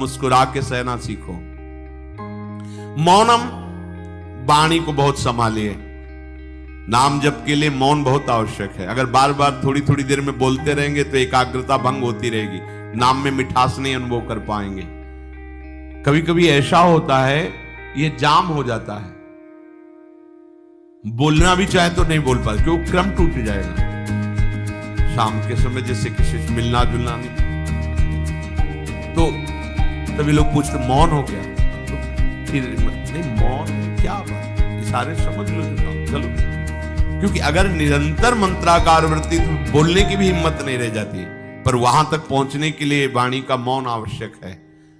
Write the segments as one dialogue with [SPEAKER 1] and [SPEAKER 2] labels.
[SPEAKER 1] मुस्कुरा के सहना सीखो। मौनम, वाणी को बहुत संभालिए। नाम जप के लिए मौन बहुत आवश्यक है। अगर बार बार थोड़ी थोड़ी देर में बोलते रहेंगे तो एकाग्रता भंग होती रहेगी, नाम में मिठास नहीं अनुभव कर पाएंगे। कभी कभी ऐसा होता है ये जाम हो जाता है, बोलना भी चाहे तो नहीं बोल पाते क्योंकि क्रम टूट जाएगा। शाम के समय जैसे किसी से मिलना जुलना नहीं, तो तभी लोग पूछते मौन हो गया, तो फिर नहीं मौन क्या बात, इशारे समझ लो चलो। क्योंकि अगर निरंतर मंत्राकार वृत्ति तो बोलने की भी हिम्मत नहीं रह जाती, पर वहां तक पहुंचने के लिए वाणी का मौन आवश्यक है।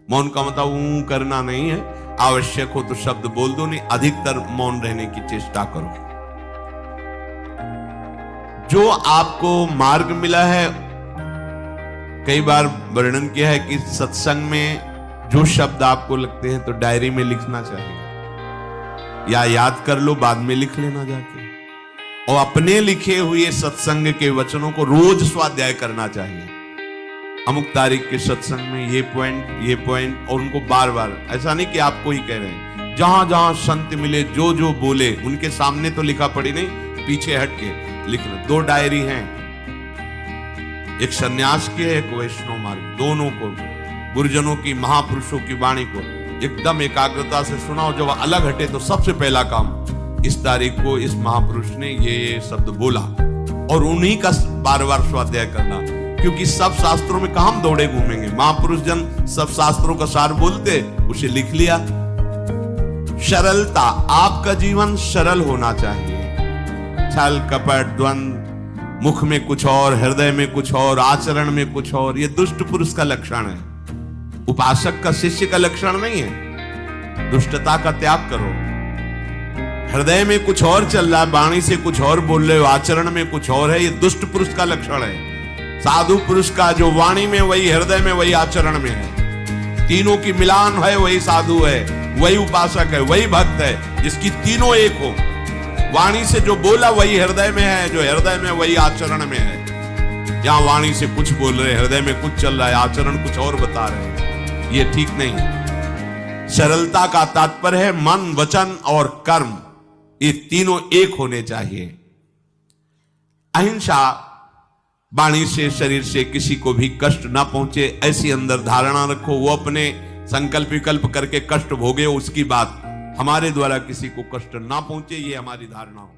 [SPEAKER 1] मौन का मतलब करना नहीं है, आवश्यक हो तो शब्द बोल दो, नहीं अधिकतर मौन रहने की चेष्टा करो। जो आपको मार्ग मिला है, कई बार वर्णन किया है कि सत्संग में जो शब्द आपको लगते हैं तो डायरी में लिखना चाहिए, या याद कर लो बाद में लिख लेना जाके, और अपने लिखे हुए सत्संग के वचनों को रोज स्वाध्याय करना चाहिए। अमुक तारीख के सत्संग में ये पॉइंट, और उनको बार बार, ऐसा नहीं कि आपको ही कह रहे हैं, जहां जहां संत मिले जो जो बोले उनके सामने तो लिखा पड़ी नहीं, पीछे हट के लिखना। 2 डायरी हैं, एक सन्यास की है, एक वैष्णव मार्ग, दोनों को गुरुजनों की, महापुरुषों की वाणी को एकदम एकाग्रता से सुनाओ। जब अलग हटे तो सबसे पहला काम, इस तारीख को इस महापुरुष ने ये शब्द बोला, और उन्हीं का बार बार स्वाध्याय करना। क्योंकि सब शास्त्रों में कहां हम दौड़े घूमेंगे, महापुरुष जन सब शास्त्रों का सार बोलते, उसे लिख लिया। सरलता, आपका जीवन सरल होना चाहिए। छल कपट द्वंद, मुख में कुछ और, हृदय में कुछ और, आचरण में कुछ और, ये दुष्ट पुरुष का लक्षण है। उपासक का, शिष्य का लक्षण नहीं है। दुष्टता का त्याग करो। हृदय में कुछ और चल रहा है, वाणी से कुछ और बोल रहे हो, आचरण में कुछ और है, ये दुष्ट पुरुष का लक्षण है। साधु पुरुष का जो वाणी में वही, हृदय में वही, आचरण में है, तीनों की मिलान है, वही साधु है, वही उपासक है, वही भक्त है, जिसकी तीनों एक हो। वाणी से जो बोला वही हृदय में है, जो हृदय में वही आचरण में है। जहां वाणी से कुछ बोल रहे, हृदय में कुछ चल रहा है, आचरण कुछ और बता रहे हैं, ये ठीक नहीं। सरलता का तात्पर्य है मन, वचन और कर्म, ये तीनों एक होने चाहिए। अहिंसा, वाणी से, शरीर से किसी को भी कष्ट ना पहुंचे, ऐसी अंदर धारणा रखो। वो अपने संकल्प विकल्प करके कष्ट भोगे, उसकी बात, हमारे द्वारा किसी को कष्ट ना पहुंचे, ये हमारी धारणा हो।